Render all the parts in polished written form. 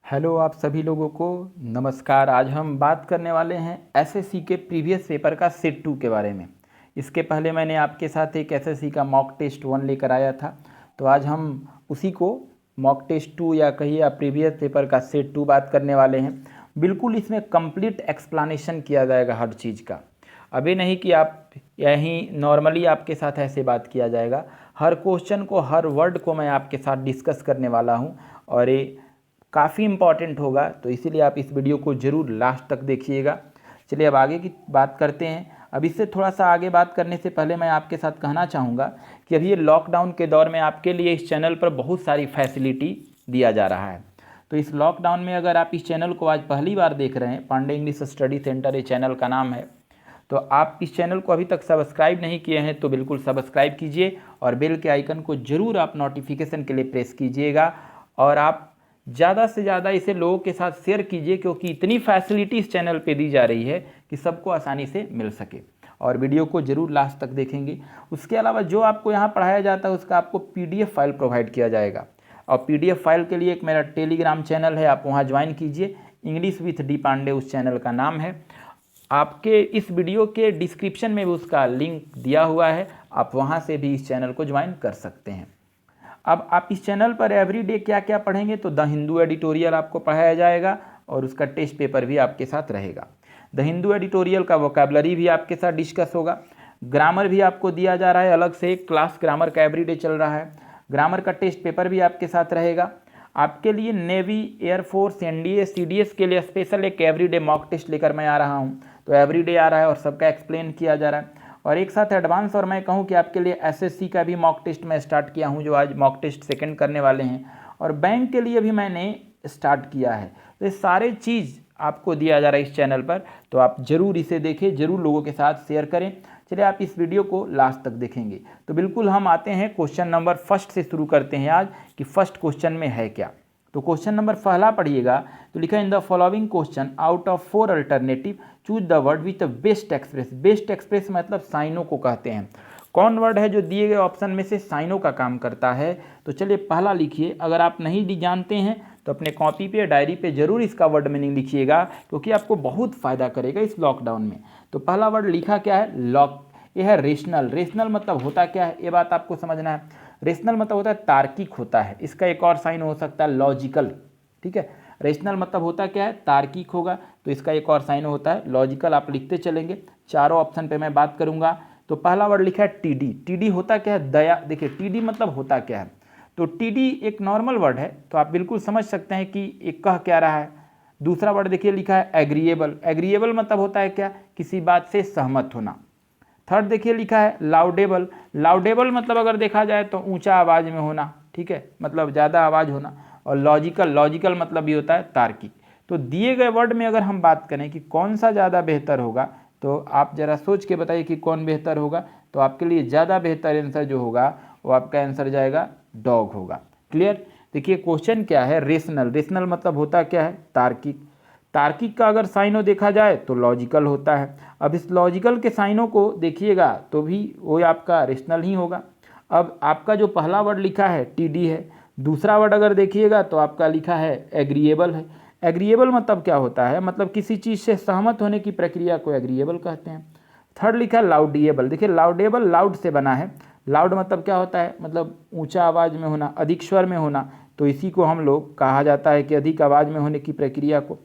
Hello आप सभी लोगों को नमस्कार। आज हम बात करने वाले हैं एसएससी के प्रीवियस पेपर का सेट 2 के बारे में। इसके पहले मैंने आपके साथ एक एसएससी का मॉक टेस्ट 1 लेकर आया था, तो आज हम उसी को मॉक टेस्ट 2 या कहिए आप प्रीवियस पेपर का सेट 2 बात करने वाले हैं। बिल्कुल इसमें कंप्लीट एक्सप्लेनेशन किया जाएगा हर चीज़ का। अभी नहीं कि आप यहीं नॉर्मली आपके साथ ऐसे बात किया जाएगा। हर क्वेश्चन को, हर वर्ड को मैं आपके साथ डिस्कस करने वाला हूँ और ये काफ़ी इम्पॉर्टेंट होगा, तो इसीलिए आप इस वीडियो को ज़रूर लास्ट तक देखिएगा। चलिए अब आगे की बात करते हैं। अब इससे थोड़ा सा आगे बात करने से पहले मैं आपके साथ कहना चाहूँगा कि अभी ये लॉकडाउन के दौर में आपके लिए इस चैनल पर बहुत सारी फैसिलिटी दिया जा रहा है। तो इस लॉकडाउन में अगर आप इस चैनल को आज पहली बार देख रहे हैं, पांडे इंग्लिश स्टडी सेंटर ये चैनल का नाम है, तो आप इस चैनल को अभी तक सब्सक्राइब नहीं किए हैं तो बिल्कुल सब्सक्राइब कीजिए और बेल के आइकन को ज़रूर आप नोटिफिकेशन के लिए प्रेस कीजिएगा और आप ज़्यादा से ज़्यादा इसे लोगों के साथ शेयर कीजिए, क्योंकि इतनी फैसिलिटी इस चैनल पे दी जा रही है कि सबको आसानी से मिल सके। और वीडियो को ज़रूर लास्ट तक देखेंगे। उसके अलावा जो आपको यहाँ पढ़ाया जाता है उसका आपको PDF फाइल प्रोवाइड किया जाएगा और PDF फाइल के लिए एक मेरा टेलीग्राम चैनल है, आप वहाँ ज्वाइन कीजिए। इंग्लिश विथ डी पांडे उस चैनल का नाम है। आपके इस वीडियो के डिस्क्रिप्शन में भी उसका लिंक दिया हुआ है, आप वहाँ से भी इस चैनल को ज्वाइन कर सकते हैं। अब आप इस चैनल पर एवरीडे क्या क्या पढ़ेंगे, तो द हिंदू एडिटोरियल आपको पढ़ाया जाएगा और उसका टेस्ट पेपर भी आपके साथ रहेगा। द हिंदू एडिटोरियल का वोकैबुलरी भी आपके साथ डिस्कस होगा। ग्रामर भी आपको दिया जा रहा है, अलग से एक क्लास ग्रामर का एवरीडे चल रहा है। ग्रामर का टेस्ट पेपर भी आपके साथ रहेगा। आपके लिए नेवी, एयरफोर्स, NDA, CDS के लिए स्पेशल एक एवरीडे मॉक टेस्ट लेकर मैं आ रहा हूँ, तो एवरीडे आ रहा है और सबका एक्सप्लेन किया जा रहा है। और एक साथ एडवांस और मैं कहूँ कि आपके लिए SSC का भी मॉक टेस्ट मैं स्टार्ट किया हूँ, जो आज मॉक टेस्ट सेकंड करने वाले हैं, और बैंक के लिए भी मैंने स्टार्ट किया है। तो ये सारे चीज़ आपको दिया जा रहा है इस चैनल पर, तो आप ज़रूर इसे देखें, ज़रूर लोगों के साथ शेयर करें। चलिए आप इस वीडियो को लास्ट तक देखेंगे। तो बिल्कुल हम आते हैं क्वेश्चन नंबर फर्स्ट से शुरू करते हैं आज कि फर्स्ट क्वेश्चन में है क्या। तो क्वेश्चन नंबर पहला पढ़िएगा, तो लिखा है in the following question out of 4 alternative choose the word with the best express. Best express मतलब साइनों को कहते हैं। कौन वर्ड है जो दिए गए ऑप्शन में से साइनों का काम करता है? तो चलिए पहला लिखिए। अगर आप नहीं जानते हैं तो अपने कॉपी पे, डायरी पे जरूर इसका वर्ड मीनिंग लिखिएगा, क्योंकि आपको बहुत फ़ायदा करेगा इस लॉकडाउन में। तो पहला वर्ड लिखा क्या है? लॉक। ये है रेशनल। रेशनल मतलब होता क्या है, ये बात आपको समझना है। रेशनल मतलब होता है तार्किक होता है। इसका एक और साइन हो सकता है लॉजिकल, ठीक है। रेशनल मतलब होता क्या है? तार्किक होगा, तो इसका एक और साइन होता है लॉजिकल। आप लिखते चलेंगे, चारों ऑप्शन पे मैं बात करूंगा। तो पहला वर्ड लिखा है टीडी। टीडी होता क्या है? दया। देखिए टीडी मतलब होता क्या है, तो टीडी एक नॉर्मल वर्ड है, तो आप बिल्कुल समझ सकते हैं कि एक कह क्या रहा है। दूसरा वर्ड देखिए लिखा है एग्रीएबल। एग्रीएबल मतलब होता है क्या? किसी बात से सहमत होना। थर्ड देखिए लिखा है लाउडेबल। लाउडेबल मतलब अगर देखा जाए तो ऊंचा आवाज़ में होना, ठीक है, मतलब ज़्यादा आवाज़ होना। और लॉजिकल, लॉजिकल मतलब ये होता है तार्किक। तो दिए गए वर्ड में अगर हम बात करें कि कौन सा ज़्यादा बेहतर होगा, तो आप ज़रा सोच के बताइए कि कौन बेहतर होगा। तो आपके लिए ज़्यादा बेहतर आंसर जो होगा वो आपका आंसर जाएगा डॉग होगा। क्लियर? देखिए क्वेश्चन क्या है, रेशनल। रेशनल मतलब होता क्या है? तार्किक। तार्किक का अगर साइनों देखा जाए तो लॉजिकल होता है। अब इस लॉजिकल के साइनों को देखिएगा तो भी वो आपका रेशनल ही होगा। अब आपका जो पहला वर्ड लिखा है टीडी है। दूसरा वर्ड अगर देखिएगा तो आपका लिखा है एग्रीएबल है। एग्रीएबल मतलब क्या होता है? मतलब किसी चीज़ से सहमत होने की प्रक्रिया को एग्रीएबल कहते हैं। थर्ड लिखा है लाउडिएबल। देखिए लाउडेबल लाउड से बना है। लाउड मतलब क्या होता है? मतलब ऊंचा आवाज़ में होना, अधिक स्वर में होना। तो इसी को हम लोग कहा जाता है कि अधिक आवाज़ में होने की प्रक्रिया को।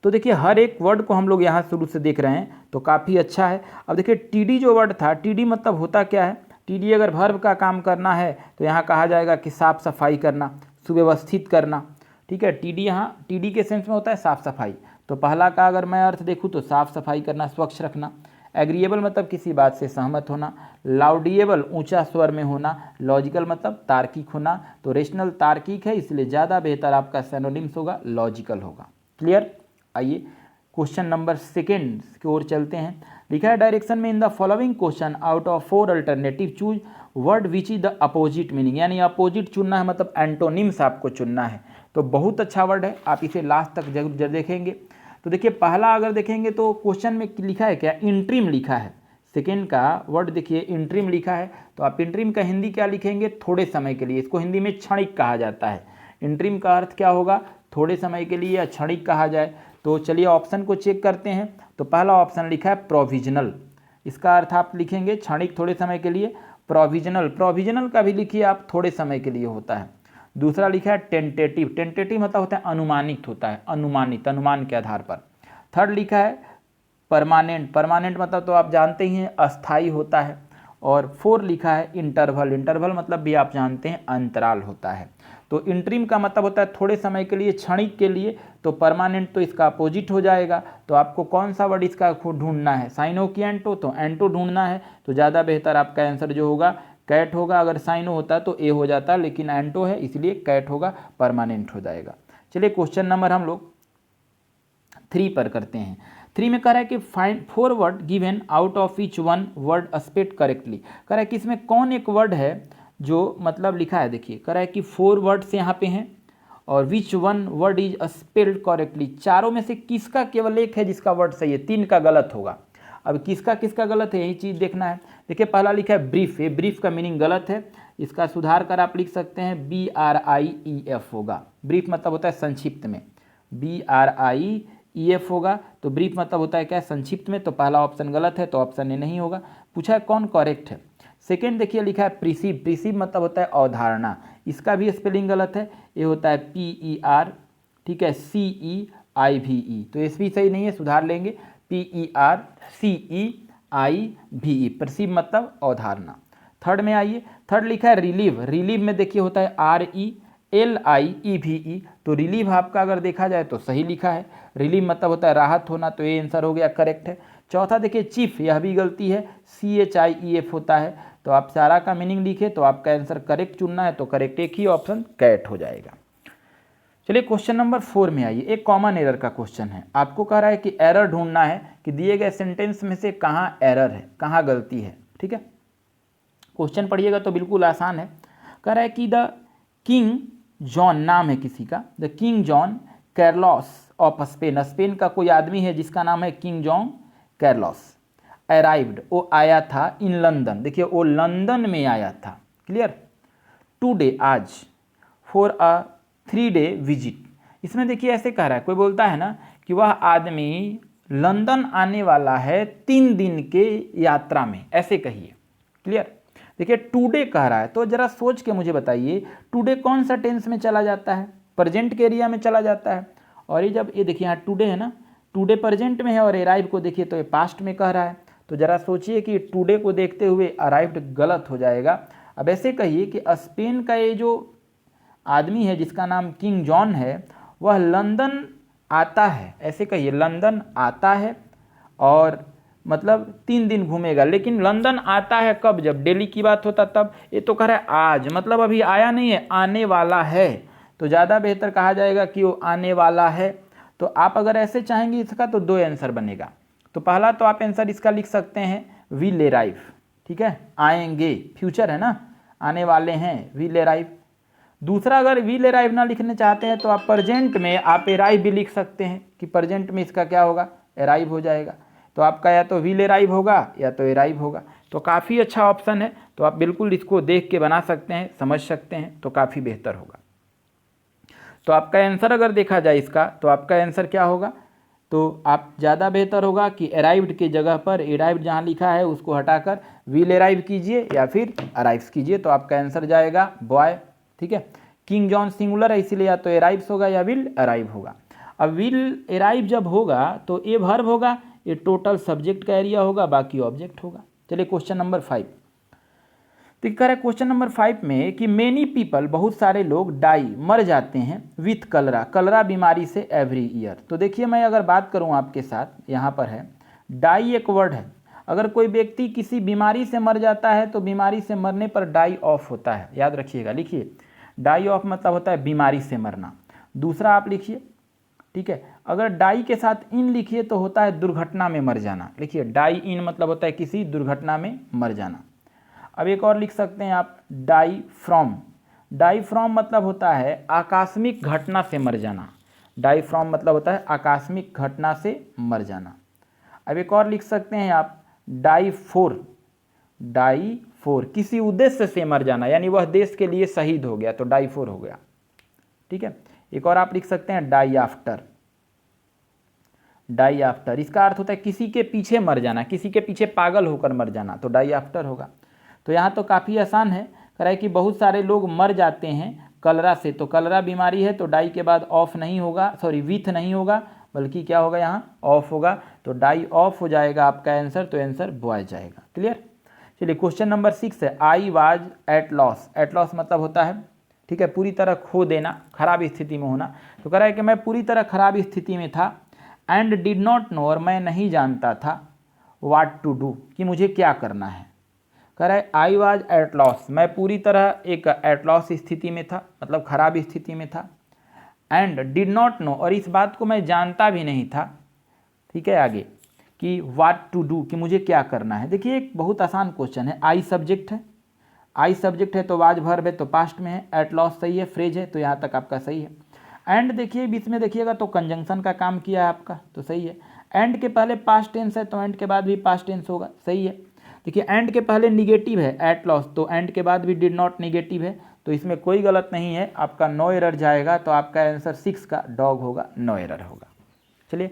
तो देखिए हर एक वर्ड को हम लोग यहाँ शुरू से देख रहे हैं, तो काफ़ी अच्छा है। अब देखिए टीडी जो वर्ड था, टीडी मतलब होता क्या है? टीडी अगर वर्ब का काम करना है तो यहाँ कहा जाएगा कि साफ सफाई करना, सुव्यवस्थित करना, ठीक है। टीडी यहाँ टीडी के सेंस में होता है साफ सफाई। तो पहला का अगर मैं अर्थ देखूँ तो साफ सफाई करना, स्वच्छ रखना। एग्रीएबल मतलब किसी बात से सहमत होना। लाउडिएबल ऊंचा स्वर में होना। लॉजिकल मतलब तार्किक होना। तो रेशनल तार्किक है, इसलिए ज़्यादा बेहतर आपका सिनोनिम्स होगा लॉजिकल होगा। क्लियर? आइए क्वेश्चन नंबर सेकेंड की ओर चलते हैं। लिखा है डायरेक्शन में in the following question out of 4 alternative choose word which is the opposite meaning. यानी अपोजिट चुनना है, मतलब एंटोनिम्स आपको चुनना है। तो बहुत अच्छा वर्ड है, आप इसे लास्ट तक जरूर देखेंगे। तो देखिए पहला अगर देखेंगे तो क्वेश्चन में लिखा है क्या? इंट्रीम लिखा है। सेकेंड का वर्ड देखिए इंट्रीम लिखा है, तो आप इंट्रीम का हिंदी क्या लिखेंगे? थोड़े समय के लिए। इसको हिंदी में क्षणिक कहा जाता है। इंट्रीम का अर्थ क्या होगा? थोड़े समय के लिए या क्षणिक कहा जाए। तो चलिए ऑप्शन को चेक करते हैं। तो पहला ऑप्शन लिखा है प्रोविजनल, इसका अर्थ आप लिखेंगे क्षणिक थोड़े समय के लिए। प्रोविजनल, प्रोविजनल का भी लिखिए आप, थोड़े समय के लिए होता है। दूसरा लिखा है टेंटेटिव, टेंटेटिव मतलब होता है अनुमानित होता है, अनुमानित, अनुमान के आधार पर। थर्ड लिखा है परमानेंट, परमानेंट मतलब तो आप जानते ही हैं अस्थाई होता है। और फोर लिखा है इंटरवल, इंटरवल मतलब भी आप जानते हैं अंतराल होता है। तो इंटरिम का मतलब होता है थोड़े समय के लिए, क्षणिक के लिए। तो परमानेंट तो इसका अपोजिट हो जाएगा। तो आपको कौन सा वर्ड इसका ढूंढना है, साइनो की एंटो, तो एंटो ढूंढना है। तो ज़्यादा बेहतर आपका आंसर जो होगा कैट होगा। अगर साइनो होता तो ए हो जाता, लेकिन एंटो है इसलिए कैट होगा, परमानेंट हो जाएगा। चलिए क्वेश्चन नंबर हम लोग 3 पर करते हैं। 3 में कह रहा है कि find 4 word given out of each one word spelled correctly. कह रहा है कि इसमें कौन एक वर्ड है जो मतलब लिखा है, देखिए कह रहा है कि 4 वर्ड्स यहाँ पे हैं और which one word is spelled correctly. चारों में से किसका केवल एक है जिसका वर्ड सही है, 3 का गलत होगा। अब किसका किसका गलत है यही चीज़ देखना है। देखिए पहला लिखा है ब्रीफ, ये ब्रीफ का मीनिंग गलत है, इसका सुधार कर आप लिख सकते हैं BRIEF होगा। ब्रीफ मतलब होता है संक्षिप्त में, BRIEF होगा। तो ब्रीफ मतलब होता है क्या, संक्षिप्त में। तो पहला ऑप्शन गलत है, तो ऑप्शन ए नहीं होगा। पूछा है कौन करेक्ट है। सेकेंड देखिए लिखा है प्रिसीव, प्रिसीव मतलब होता है अवधारणा, इसका भी स्पेलिंग गलत है, ये होता है PER, ठीक है, CEIVE। तो इस भी सही नहीं है, सुधार लेंगे, PERCEIVE, प्रिसीव मतलब अवधारणा। थर्ड में आइए, थर्ड लिखा है रिलीव, रिलीव में देखिए होता है RELIEVE। तो रिलीव आपका अगर देखा जाए तो सही लिखा है, रिलीव मतलब होता है राहत होना, तो ये आंसर हो गया, करेक्ट है। चौथा देखिए चीफ, यह भी गलती है, CHIEF होता है। तो आप सारा का मीनिंग लिखे तो आपका आंसर करेक्ट चुनना है, तो करेक्ट एक ही ऑप्शन कैट हो जाएगा। चलिए क्वेश्चन नंबर 4 में आइए। एक कॉमन एरर का क्वेश्चन है, आपको कह रहा है कि एरर ढूंढना है कि दिए गए सेंटेंस में से कहाँ एरर है, कहाँ गलती है। ठीक है, क्वेश्चन पढ़िएगा तो बिल्कुल आसान है। कह रहा है कि द किंग जॉन, नाम है किसी का, the king John Carlos of Spain, Spain का कोई आदमी है जिसका नाम है किंग जॉन कैरलॉस, अराइव्ड, वो आया था इन लंदन, देखिए वो लंदन में आया था, क्लियर, टुडे, आज, फॉर अ 3 डे विजिट। इसमें देखिए ऐसे कह रहा है, कोई बोलता है ना कि वह आदमी लंदन आने वाला है 3 दिन के यात्रा में, ऐसे कहिए, क्लियर। देखिए टुडे कह रहा है, तो जरा सोच के मुझे बताइए टुडे कौन सा टेंस में चला जाता है, प्रेजेंट के एरिया में चला जाता है। और ये जब ये देखिए यहाँ टुडे है ना, टुडे प्रेजेंट में है, और अराइव को देखिए तो ये पास्ट में कह रहा है। तो जरा सोचिए कि टुडे को देखते हुए अराइव्ड गलत हो जाएगा। अब ऐसे कहिए कि स्पेन का ये जो आदमी है जिसका नाम किंग जॉन है, वह लंदन आता है, ऐसे कहिए लंदन आता है, और मतलब 3 दिन घूमेगा। लेकिन लंदन आता है कब, जब दिल्ली की बात होता तब। ये तो कह रहा है आज, मतलब अभी आया नहीं है, आने वाला है। तो ज़्यादा बेहतर कहा जाएगा कि वो आने वाला है। तो आप अगर ऐसे चाहेंगे इसका तो 2 आंसर बनेगा। तो पहला तो आप आंसर इसका लिख सकते हैं विल अराइव, ठीक है, आएंगे, फ्यूचर है ना, आने वाले हैं, विल अराइव। दूसरा अगर विल अराइव ना लिखना चाहते हैं तो आप प्रेजेंट में आप अराइव भी लिख सकते हैं कि प्रेजेंट में इसका क्या होगा, अराइव हो जाएगा। तो आपका या तो विल अराइव होगा या तो अराइव होगा। तो काफ़ी अच्छा ऑप्शन है, तो आप बिल्कुल इसको देख के बना सकते हैं, समझ सकते हैं, तो काफ़ी बेहतर होगा। तो आपका आंसर अगर देखा जाए इसका, तो आपका आंसर क्या होगा, तो आप ज़्यादा बेहतर होगा कि अराइव्ड की जगह पर अराइव्ड जहाँ लिखा है उसको हटाकर विल अराइव कीजिए या फिर अराइव्स कीजिए। तो आपका आंसर जाएगा बॉय, ठीक है। किंग जॉन सिंगुलर है इसीलिए या तो अराइव्स होगा या विल अराइव होगा। अब विल अराइव जब होगा तो ये वर्ब होगा, ये टोटल सब्जेक्ट का एरिया होगा, बाकी ऑब्जेक्ट होगा। चलिए क्वेश्चन नंबर 5, तो कह रहा है क्वेश्चन नंबर 5 में कि मेनी पीपल, बहुत सारे लोग, डाई, मर जाते हैं, विथ कलरा, कलरा बीमारी से एवरी ईयर। तो देखिए मैं अगर बात करूं आपके साथ, यहाँ पर है डाई एक वर्ड है, अगर कोई व्यक्ति किसी बीमारी से मर जाता है तो बीमारी से मरने पर डाई ऑफ होता है, याद रखिएगा, लिखिए डाई ऑफ मतलब होता है बीमारी से मरना। दूसरा आप लिखिए, ठीक है, अगर डाई के साथ इन लिखिए तो होता है दुर्घटना में मर जाना, लिखिए डाई इन मतलब होता है किसी दुर्घटना में मर जाना। अब एक और लिख सकते हैं आप डाई फ्रॉम, डाई फ्रॉम मतलब होता है आकस्मिक घटना से मर जाना, डाई फ्रॉम मतलब होता है आकस्मिक घटना से मर जाना। अब एक और लिख सकते हैं आप डाई फॉर, डाई फॉर किसी उद्देश्य से मर जाना, यानी वह देश के लिए शहीद हो गया, तो डाई फॉर हो गया, ठीक है। एक और आप लिख सकते हैं डाई आफ्टर। डाई आफ्टर इसका अर्थ होता है किसी के पीछे मर जाना, किसी के पीछे पागल होकर मर जाना, तो डाई आफ्टर होगा। तो यहाँ तो काफ़ी आसान है, कह रहा है कि बहुत सारे लोग मर जाते हैं कलरा से, तो कलरा बीमारी है तो डाई के बाद ऑफ नहीं होगा, सॉरी विथ नहीं होगा, बल्कि क्या होगा यहाँ ऑफ होगा, तो डाई ऑफ हो जाएगा आपका आंसर, तो आंसर बॉय जाएगा। क्लियर। चलिए क्वेश्चन नंबर 6 है, I was at loss. At loss मतलब होता है, ठीक है, पूरी तरह खो देना, खराब स्थिति में होना। तो कह रहा है कि मैं पूरी तरह खराब स्थिति में था, एंड डिड नॉट नो, और मैं नहीं जानता था, व्हाट टू डू, कि मुझे क्या करना है। कह रहा है आई वाज एट लॉस, मैं पूरी तरह एक एट लॉस स्थिति में था, मतलब खराब स्थिति में था। एंड डिड नॉट नो, और इस बात को मैं जानता भी नहीं था, ठीक है, आगे कि व्हाट टू डू, कि मुझे क्या करना है। देखिए एक बहुत आसान क्वेश्चन है, आई सब्जेक्ट है, आई सब्जेक्ट है तो वाज वर्ब है तो पास्ट में है, एट लॉस सही है, फ्रेज है, तो यहाँ तक आपका सही है। एंड देखिए बीच में देखिएगा तो कंजंक्शन का काम किया है आपका, तो सही है। एंड के पहले पास्ट टेंस है तो एंड के बाद भी पास्ट टेंस होगा, सही है। देखिए एंड के पहले निगेटिव है एट लॉस, तो एंड के बाद भी डिड नॉट निगेटिव है, तो इसमें कोई गलत नहीं है, आपका नो एरर जाएगा, तो आपका आंसर 6 का डॉग होगा, नो एरर होगा। चलिए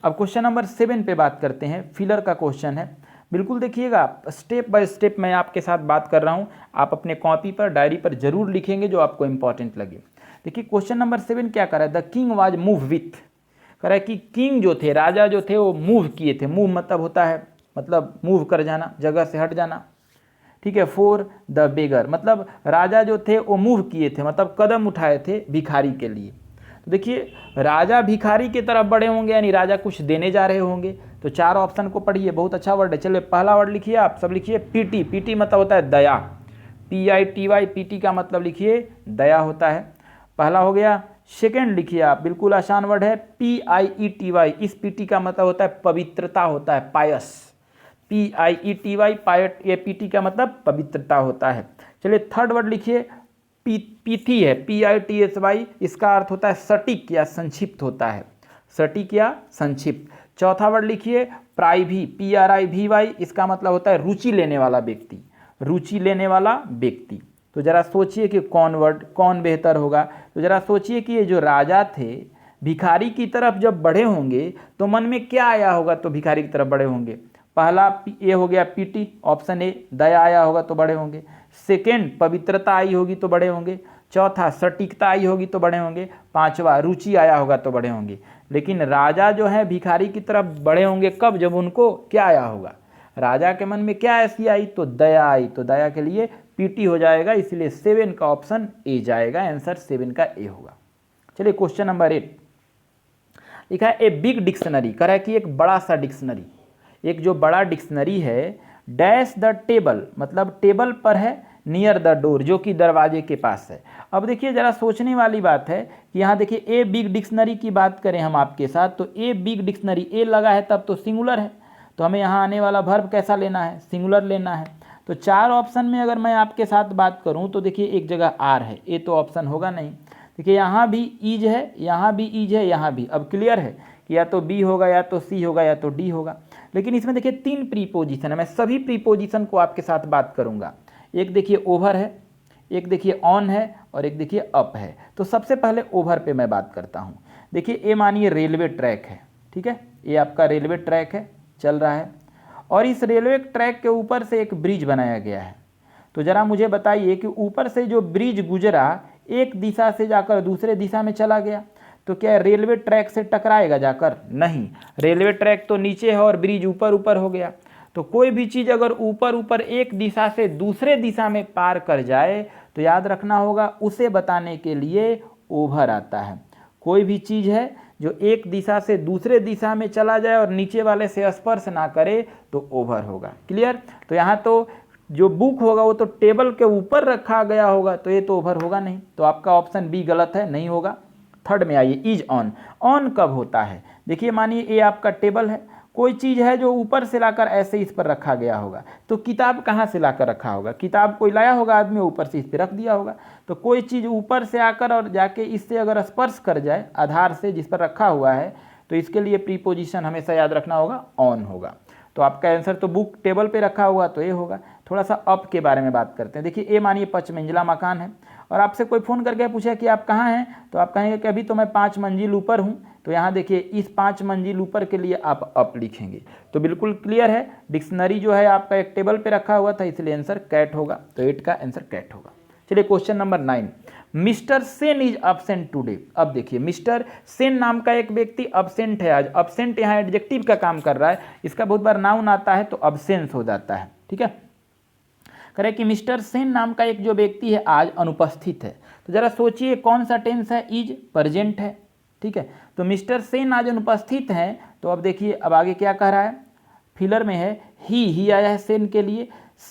अब क्वेश्चन नंबर 7 पे बात करते हैं, फिलर का क्वेश्चन है। बिल्कुल देखिएगा स्टेप बाय स्टेप मैं आपके साथ बात कर रहा हूँ, आप अपने कॉपी पर डायरी पर जरूर लिखेंगे जो आपको इंपॉर्टेंट लगे। देखिए क्वेश्चन नंबर 7 क्या कर रहा है, the king was move with, कह रहा है कि किंग जो थे, राजा जो थे वो मूव किए थे, मूव मतलब होता है मतलब मूव कर जाना, जगह से हट जाना, ठीक है। फॉर द बेगर मतलब राजा जो थे वो मूव किए थे, मतलब कदम उठाए थे भिखारी के लिए। तो देखिए राजा भिखारी की तरफ बढ़े होंगे, यानी राजा कुछ देने जा रहे होंगे, तो 4 ऑप्शन को पढ़िए, बहुत अच्छा वर्ड है। चलिए पहला वर्ड लिखिए, आप सब लिखिए पीटी, पीटी मतलब होता है दया, PITY, पीटी का मतलब लिखिए दया होता है, पहला हो गया। सेकेंड लिखिए आप, बिल्कुल आसान वर्ड है, PIETY, इस पीटी का मतलब होता है पवित्रता होता है, पायस, PIETY, पायट, ये पीटी का मतलब पवित्रता होता है। चलिए थर्ड वर्ड लिखिए, पीथी है, PITHY, इसका अर्थ होता है सटीक या संक्षिप्त होता है, सटीक या संक्षिप्त। चौथा वर्ड लिखिए प्राइभी, PRIVY, इसका मतलब होता है रुचि लेने वाला व्यक्ति, रुचि लेने वाला व्यक्ति। तो जरा सोचिए कि कौन वर्ड कौन बेहतर होगा, तो जरा सोचिए कि ये जो राजा थे भिखारी की तरफ जब बढ़े होंगे तो मन में क्या आया होगा, तो भिखारी की तरफ बढ़े होंगे। पहला ये हो गया पीटी, ऑप्शन ए, दया आया होगा तो बड़े होंगे। सेकेंड पवित्रता आई होगी तो बड़े होंगे। चौथा सटीकता आई होगी तो बड़े होंगे। पांचवा रुचि आया होगा तो बड़े होंगे। लेकिन राजा जो है भिखारी की तरफ बड़े होंगे कब, जब उनको क्या आया होगा, राजा के मन में क्या ऐसी आई, तो दया आई, तो दया के लिए पीटी हो जाएगा, इसलिए 7 का ऑप्शन ए जाएगा, आंसर 7 का ए होगा। चलिए क्वेश्चन नंबर 8 लिखा है, ए बिग डिक्शनरी, कह रहा है कि एक बड़ा सा डिक्शनरी, एक जो बड़ा डिक्शनरी है, डैश द टेबल मतलब टेबल पर है, नियर द डोर जो कि दरवाजे के पास है। अब देखिए जरा सोचने वाली बात है कि यहाँ देखिए ए बिग डिक्शनरी की बात करें हम आपके साथ, तो ए बिग डिक्शनरी, ए लगा है तब तो सिंगुलर है, तो हमें यहाँ आने वाला वर्ब कैसा लेना है, सिंगुलर लेना है। तो 4 ऑप्शन में अगर मैं आपके साथ बात करूँ तो देखिए एक जगह आर है, ए तो ऑप्शन होगा नहीं। देखिए यहाँ भी ईज है, यहाँ भी ईज है, यहाँ भी। अब क्लियर है कि या तो बी होगा या तो सी होगा या तो डी होगा। लेकिन इसमें देखिए 3 प्रीपोजिशन है, मैं सभी प्रीपोजिशन को आपके साथ बात करूंगा। एक देखिए ओवर है, एक देखिए ऑन है, और एक देखिए अप है। तो सबसे पहले ओवर पे मैं बात करता हूँ। देखिए ए मानिए रेलवे ट्रैक है, ठीक है, ये आपका रेलवे ट्रैक है, चल रहा है, और इस रेलवे ट्रैक के ऊपर से एक ब्रिज बनाया गया है। तो ज़रा मुझे बताइए कि ऊपर से जो ब्रिज गुजरा एक दिशा से जाकर दूसरे दिशा में चला गया, तो क्या रेलवे ट्रैक से टकराएगा जाकर? नहीं, रेलवे ट्रैक तो नीचे है और ब्रिज ऊपर ऊपर हो गया। तो कोई भी चीज़ अगर ऊपर ऊपर एक दिशा से दूसरे दिशा में पार कर जाए तो याद रखना होगा उसे बताने के लिए ओवर आता है। कोई भी चीज़ है जो एक दिशा से दूसरे दिशा में चला जाए और नीचे वाले से स्पर्श ना करे तो ओवर होगा। क्लियर? तो यहाँ तो जो बुक होगा वो तो टेबल के ऊपर रखा गया होगा, तो ये तो ओवर होगा नहीं, तो आपका ऑप्शन बी गलत है, नहीं होगा। थर्ड में आइए, इज ऑन। ऑन कब होता है? देखिए मानिए ये आपका टेबल है, कोई चीज़ है जो ऊपर से लाकर ऐसे इस पर रखा गया होगा, तो किताब कहाँ से लाकर रखा होगा? किताब कोई लाया होगा आदमी, ऊपर से इस पर रख दिया होगा। तो कोई चीज़ ऊपर से आकर और जाके इससे अगर स्पर्श कर जाए आधार से जिस पर रखा हुआ है, तो इसके लिए प्रीपोजिशन हमेशा याद रखना होगा, ऑन होगा। तो आपका आंसर तो बुक टेबल पे रखा हुआ तो ये होगा। थोड़ा सा अप के बारे में बात करते हैं। देखिए ए मानिए 5 मंजिला मकान है और आपसे कोई फ़ोन करके पूछे कि आप कहाँ हैं, तो आप कहेंगे कि अभी तो मैं 5 मंजिल ऊपर हूँ। तो यहाँ देखिए इस 5 मंजिल ऊपर के लिए आप अप लिखेंगे। तो बिल्कुल क्लियर है, डिक्शनरी जो है आपका एक टेबल पे रखा हुआ था, इसलिए आंसर कैट होगा। तो 8 का आंसर कैट होगा। चलिए question number 9, mister Sen is absent today. अब देखिए मिस्टर सेन नाम का एक व्यक्ति अब्सेंट है आज। अब्सेंट यहाँ एडजेक्टिव का काम कर रहा है, इसका बहुत बार नाउन आता है तो अब्सेंस हो जाता है। ठीक है, करे कि मिस्टर सेन नाम का एक जो व्यक्ति है आज अनुपस्थित है। तो जरा सोचिए कौन सा टेंस है, इज प्रेजेंट है। ठीक है, तो मिस्टर सेन आज अनुपस्थित हैं। तो अब देखिए अब आगे क्या कह रहा है, फिलर में है ही आया है सेन के लिए।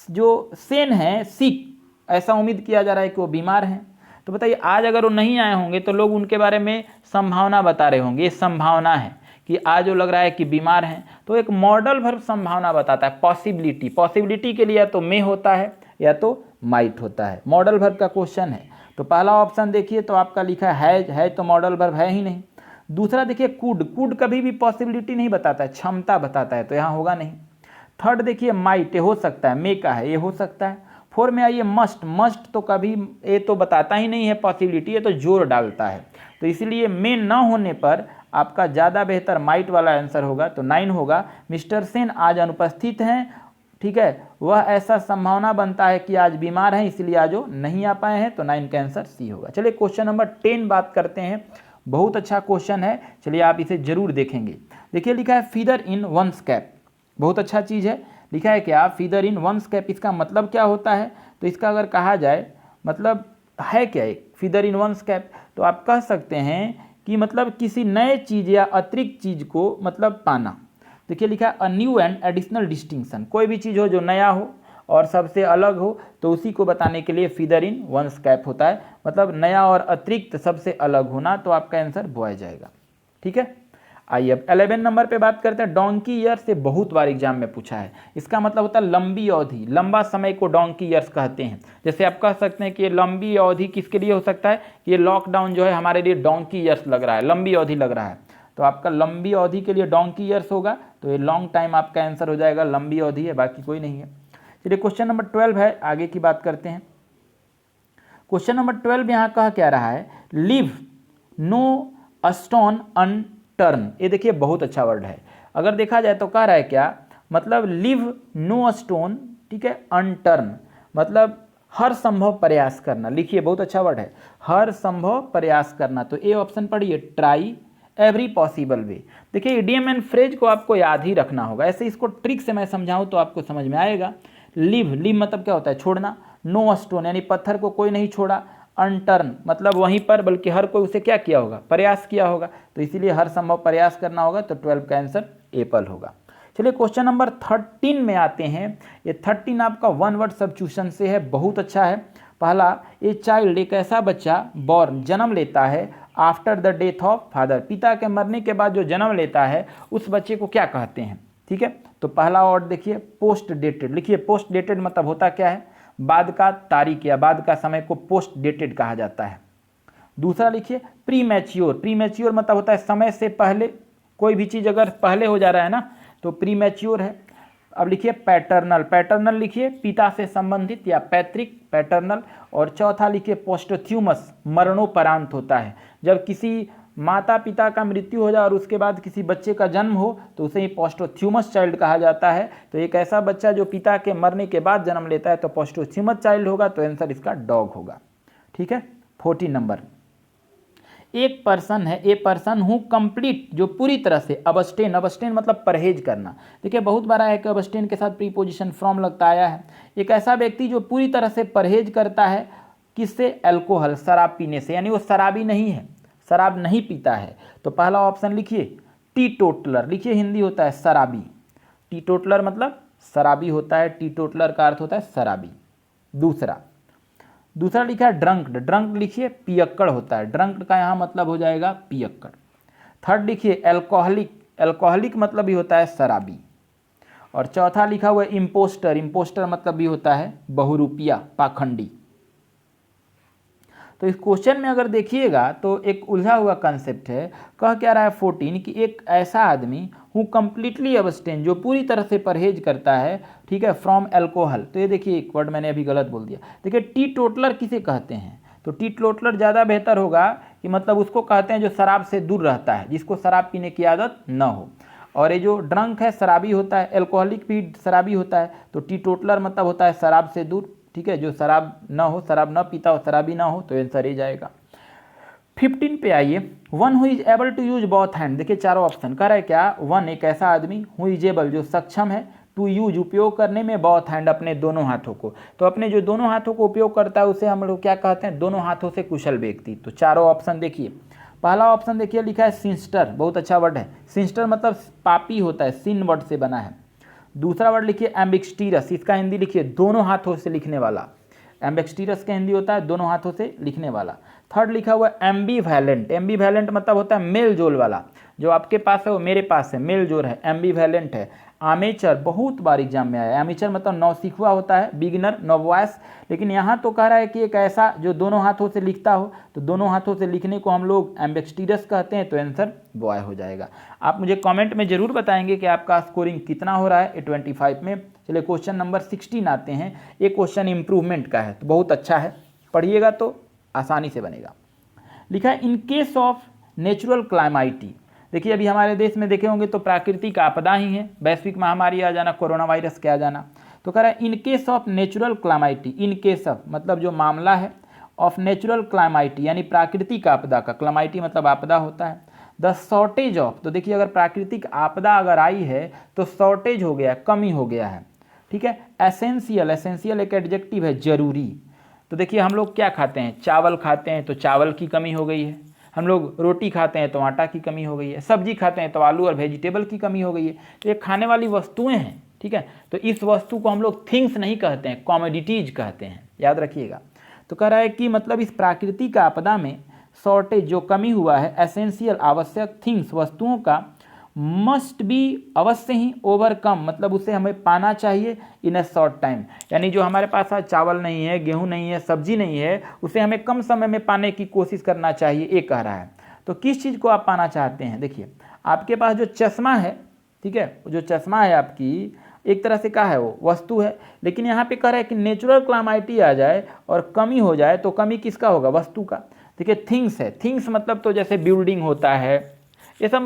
जो सेन है सिक, ऐसा उम्मीद किया जा रहा है कि वो बीमार हैं। तो बताइए आज अगर वो नहीं आए होंगे तो लोग उनके बारे में संभावना बता रहे होंगे, ये संभावना है कि आज वो लग रहा है कि बीमार हैं। तो एक मॉडल वर्ब संभावना बताता है, पॉसिबिलिटी। पॉसिबिलिटी के लिए या तो मे होता है या तो माइट होता है। मॉडल वर्ब का क्वेश्चन है। तो पहला ऑप्शन देखिए तो आपका लिखा है तो मॉडल वर्ब है ही नहीं। दूसरा देखिए कुड कभी भी पॉसिबिलिटी नहीं बताता है, क्षमता बताता है, तो यहाँ होगा नहीं। थर्ड देखिए माइट, हो सकता है, मे का है, ये हो सकता है। फोर में आइए मस्ट तो कभी ये तो बताता ही नहीं है पॉसिबिलिटी, ये तो जोर डालता है। तो इसलिए मे न होने पर आपका ज़्यादा बेहतर माइट वाला आंसर होगा। तो 9 होगा, मिस्टर सेन आज अनुपस्थित हैं। ठीक है, वह ऐसा संभावना बनता है कि आज बीमार हैं, इसलिए आज वो नहीं आ पाए हैं। तो 9 का आंसर सी होगा। चलिए क्वेश्चन नंबर 10 बात करते हैं। बहुत अच्छा क्वेश्चन है, चलिए आप इसे जरूर देखेंगे। देखिए लिखा है फीदर इन वंस कैप, बहुत अच्छा चीज़ है। लिखा है क्या, फीदर इन वंस कैप, इसका मतलब क्या होता है। तो इसका अगर कहा जाए मतलब है क्या एक फीदर इन वंस कैप, तो आप कह सकते हैं कि मतलब किसी नए चीज़ या अतिरिक्त चीज़ को मतलब पाना। देखिए लिखा है a new and additional distinction, कोई भी चीज़ हो जो नया हो और सबसे अलग हो, तो उसी को बताने के लिए फीदर इन वंस कैप होता है। मतलब नया और अतिरिक्त सबसे अलग होना। तो आपका आंसर बॉय जाएगा। ठीक है, आइए अब 11 नंबर पे बात करते हैं। डोंकी ईयर से बहुत बार एग्जाम में पूछा है। इसका मतलब होता है लंबी अवधि, लंबा समय को डोंकी ईयर्स कहते हैं। जैसे आप कह सकते हैं कि ये लंबी अवधि किसके लिए हो सकता है, कि ये लॉकडाउन जो है हमारे लिए डोंकी ईयर्स लग रहा है, लंबी अवधि लग रहा है। तो आपका लंबी अवधि के लिए डोंकी ईयर्स होगा। तो ये लॉन्ग टाइम आपका आंसर हो जाएगा, लंबी अवधि है, बाकी कोई नहीं है। चलिए क्वेश्चन नंबर 12 है, आगे की बात करते हैं। क्वेश्चन नंबर 12 यहाँ कह क्या रहा है, लिव नो स्टोन अनटर्न। ये देखिए बहुत अच्छा वर्ड है। अगर देखा जाए तो कह रहा है क्या, मतलब लिव नो स्टोन, ठीक है, अनटर्न मतलब हर संभव प्रयास करना। लिखिए बहुत अच्छा वर्ड है, हर संभव प्रयास करना। तो ए ऑप्शन पढ़िए, ट्राई एवरी पॉसिबल वे। देखिए इडियम एंड फ्रेज को आपको याद ही रखना होगा। ऐसे इसको ट्रिक से मैं समझाऊं तो आपको समझ में आएगा। लिव मतलब क्या होता है, छोड़ना। नो स्टोन यानी पत्थर को कोई नहीं छोड़ा। अनटर्न मतलब वहीं पर, बल्कि हर कोई उसे क्या किया होगा, प्रयास किया होगा। तो इसीलिए हर संभव प्रयास करना होगा। तो 12 का आंसर एप्पल होगा। चलिए क्वेश्चन नंबर 13 में आते हैं। ये 13 आपका वन वर्ड सब्स्टिट्यूशन से है, बहुत अच्छा है। पहला, ए चाइल्ड एक ऐसा बच्चा बॉर्न जन्म लेता है after the death of father, पिता के मरने के बाद जो जन्म लेता है उस बच्चे को क्या कहते हैं। ठीक है, तो पहला वर्ड देखिए पोस्ट डेटेड। लिखिए पोस्ट डेटेड मतलब होता क्या है, बाद का तारीख या बाद का समय को पोस्ट डेटेड कहा जाता है। दूसरा लिखिए प्री मैच्योर। प्री मैच्योर मतलब होता है समय से पहले, कोई भी चीज़ अगर पहले हो जा रहा है ना तो प्री मैच्योर है। अब लिखिए पैटर्नल। पैटर्नल लिखिए पिता से संबंधित या पैतृक, पैटर्नल। और चौथा लिखिए पोस्टथ्यूमस, मरणोपरांत होता है। जब किसी माता पिता का मृत्यु हो जाए और उसके बाद किसी बच्चे का जन्म हो तो उसे ही पोस्टथ्यूमस चाइल्ड कहा जाता है। तो एक ऐसा बच्चा जो पिता के मरने के बाद जन्म लेता है तो पोस्टथ्यूमस चाइल्ड होगा। तो आंसर इसका डॉग होगा। ठीक है, 14 नंबर, एक पर्सन है, ए पर्सन हु कंप्लीट जो पूरी तरह से अबस्टेन। अबस्टेन मतलब परहेज करना। देखिए बहुत बार है कि अबस्टेन के साथ प्रीपोजिशन फ्रॉम लगता आया है। एक ऐसा व्यक्ति जो पूरी तरह से परहेज करता है, किससे, अल्कोहल, शराब पीने से, यानी वो शराबी नहीं है, शराब नहीं पीता है। तो पहला ऑप्शन लिखिए टी टोटलर। लिखिए हिंदी होता है शराबी, टी टोटलर मतलब शराबी होता है, टी टोटलर का अर्थ होता है शराबी। दूसरा लिखा है ड्रंक्ड। ड्रंक लिखिए पियक्कड़ होता है, ड्रंक्ड का यहाँ मतलब हो जाएगा पियक्कड़। थर्ड लिखिए एल्कोहलिक। एल्कोहलिक मतलब भी होता है शराबी। और चौथा लिखा हुआ है इम्पोस्टर। इम्पोस्टर मतलब भी होता है बहुरूपिया, पाखंडी। तो इस क्वेश्चन में अगर देखिएगा तो एक उलझा हुआ कंसेप्ट है। कह क्या रहा है 14 कि एक ऐसा आदमी हु कंप्लीटली अबस्टेन जो पूरी तरह से परहेज करता है, ठीक है, फ्रॉम अल्कोहल। तो ये देखिए एक वर्ड मैंने अभी गलत बोल दिया। देखिए टी टोटलर किसे कहते हैं, तो टीटोटलर ज़्यादा बेहतर होगा कि मतलब उसको कहते हैं जो शराब से दूर रहता है, जिसको शराब पीने की आदत न हो। और ये जो ड्रंक है शराबी होता है, एल्कोहलिक भी शराबी होता है, तो टीटोटलर मतलब होता है शराब से दूर, ठीक है, जो शराब ना हो, शराब ना पीता हो, शराबी ना हो, तो आंसर ही जाएगा। 15 पे आइए, one who is able to use both hand. देखिए चारों ऑप्शन कह रहा है क्या, वन एक ऐसा आदमी, हु इज एबल जो सक्षम है, टू यूज उपयोग करने में, बोथ हैंड अपने दोनों हाथों को। तो अपने जो दोनों हाथों को उपयोग करता है उसे हम लोग क्या कहते हैं, दोनों हाथों से कुशल व्यक्ति। तो चारों ऑप्शन देखिए, पहला ऑप्शन देखिए लिखा है सिंस्टर, बहुत अच्छा वर्ड है, सिंस्टर मतलब पापी होता है, सिन वर्ड से बना है। दूसरा वर्ड लिखिए एम्बिक्सटीरस, इसका हिंदी लिखिए दोनों हाथों से लिखने वाला, एम्बिक्सटीरस का हिंदी होता है दोनों हाथों से लिखने वाला। थर्ड लिखा हुआ है एम्बीवैलेंट, एम्बीवैलेंट मतलब होता है मेल जोल वाला, जो आपके पास है वो मेरे पास है, मेल जोल है, एम्बीवैलेंट है। आमेचर, बहुत बार एग्जाम में आया, आमेचर मतलब नौसिखुआ होता है, बिगिनर, नोवायस, लेकिन यहाँ तो कह रहा है कि एक ऐसा जो दोनों हाथों से लिखता हो, तो दोनों हाथों से लिखने को हम लोग एम्बिक्सटीरस कहते हैं, तो आंसर बॉय हो जाएगा। आप मुझे कमेंट में जरूर बताएंगे कि आपका स्कोरिंग कितना हो रहा है 25 में। चलिए क्वेश्चन नंबर 16 आते हैं, ये क्वेश्चन इंप्रूवमेंट का है, तो बहुत अच्छा है, पढ़िएगा तो आसानी से बनेगा। लिखा है इन केस ऑफ नेचुरल क्लाइमाइटी। देखिए अभी हमारे देश में देखे होंगे तो प्राकृतिक आपदा ही है, वैश्विक महामारी आ जाना, कोरोना वायरस के आ जाना। तो कह रहा है in case of natural calamity, in case of मतलब जो मामला है, ऑफ नेचुरल क्लाइमाइटी यानी प्राकृतिक आपदा का, क्लाइमाइटी मतलब आपदा होता है, द शॉर्टेज ऑफ। तो देखिए अगर प्राकृतिक आपदा अगर आई है तो शॉर्टेज हो गया, कमी हो गया है, ठीक है। एसेंशियल, एसेंशियल एक एडजेक्टिव है, जरूरी। तो देखिए हम लोग क्या खाते हैं, चावल खाते हैं तो चावल की कमी हो गई है, हम लोग रोटी खाते हैं तो आटा की कमी हो गई है, सब्जी खाते हैं तो आलू और वेजिटेबल की कमी हो गई है। तो ये खाने वाली वस्तुएं हैं, ठीक है। तो इस वस्तु को हम लोग थिंग्स नहीं कहते हैं, कॉमोडिटीज कहते हैं, याद रखिएगा। तो कह रहा है कि मतलब इस प्राकृतिक आपदा में शॉर्टेज जो कमी हुआ है, एसेंशियल आवश्यक थिंग्स वस्तुओं का, मस्ट बी अवश्य ही ओवरकम मतलब उसे हमें पाना चाहिए इन अ शॉर्ट टाइम, यानी जो हमारे पास आज चावल नहीं है, गेहूं नहीं है, सब्जी नहीं है, उसे हमें कम समय में पाने की कोशिश करना चाहिए, ये कह रहा है। तो किस चीज़ को आप पाना चाहते हैं, देखिए आपके पास जो चश्मा है, ठीक है, जो चश्मा है आपकी एक तरह से क्या है, वो वस्तु है, लेकिन यहाँ पे कह रहा है कि नेचुरल क्लाइमाइटी आ जाए और कमी हो जाए, तो कमी किसका होगा, वस्तु का। देखिए थिंग्स है, थिंग्स मतलब तो जैसे बिल्डिंग होता है, ये सब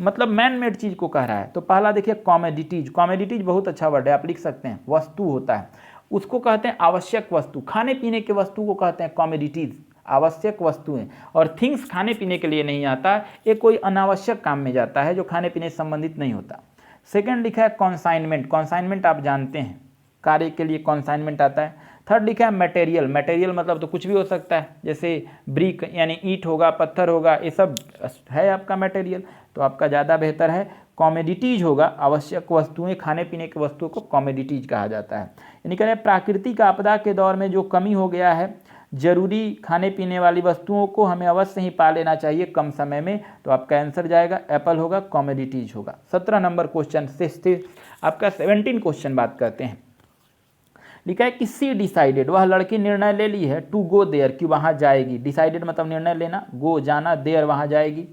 मतलब मैन मेड चीज़ को कह रहा है। तो पहला देखिए कॉमोडिटीज, कॉमोडिटीज बहुत अच्छा वर्ड है, आप लिख सकते हैं, वस्तु होता है, उसको कहते हैं आवश्यक वस्तु, खाने पीने के वस्तु को कहते हैं कॉमोडिटीज, आवश्यक वस्तुएं। और थिंग्स खाने पीने के लिए नहीं आता, ये कोई अनावश्यक काम में जाता है जो खाने पीने से संबंधित नहीं होता। सेकंड लिखा है कॉन्साइनमेंट, कॉन्साइनमेंट आप जानते हैं, कार्य के लिए कॉन्साइनमेंट आता है। थर्ड लिखा है मटेरियल, मटेरियल मतलब तो कुछ भी हो सकता है, जैसे ब्रिक यानी ईंट होगा, पत्थर होगा, ये सब है आपका मटेरियल, तो आपका ज़्यादा बेहतर है कॉमोडिटीज होगा, आवश्यक वस्तुएं, खाने पीने की वस्तुओं को कॉमोडिटीज कहा जाता है। यानी कह रहे हैं प्राकृतिक आपदा के दौर में जो कमी हो गया है, जरूरी खाने पीने वाली वस्तुओं को हमें अवश्य ही पा लेना चाहिए कम समय में, तो आपका आंसर जाएगा एप्पल होगा, कॉमोडिटीज होगा। 17 नंबर क्वेश्चन से आपका 17 क्वेश्चन बात करते हैं। लिखा है कि सी डिसाइडेड, वह लड़की निर्णय ले ली है, टू गो देयर कि वहाँ जाएगी, डिसाइडेड मतलब निर्णय लेना, गो जाना, देयर वहाँ जाएगी।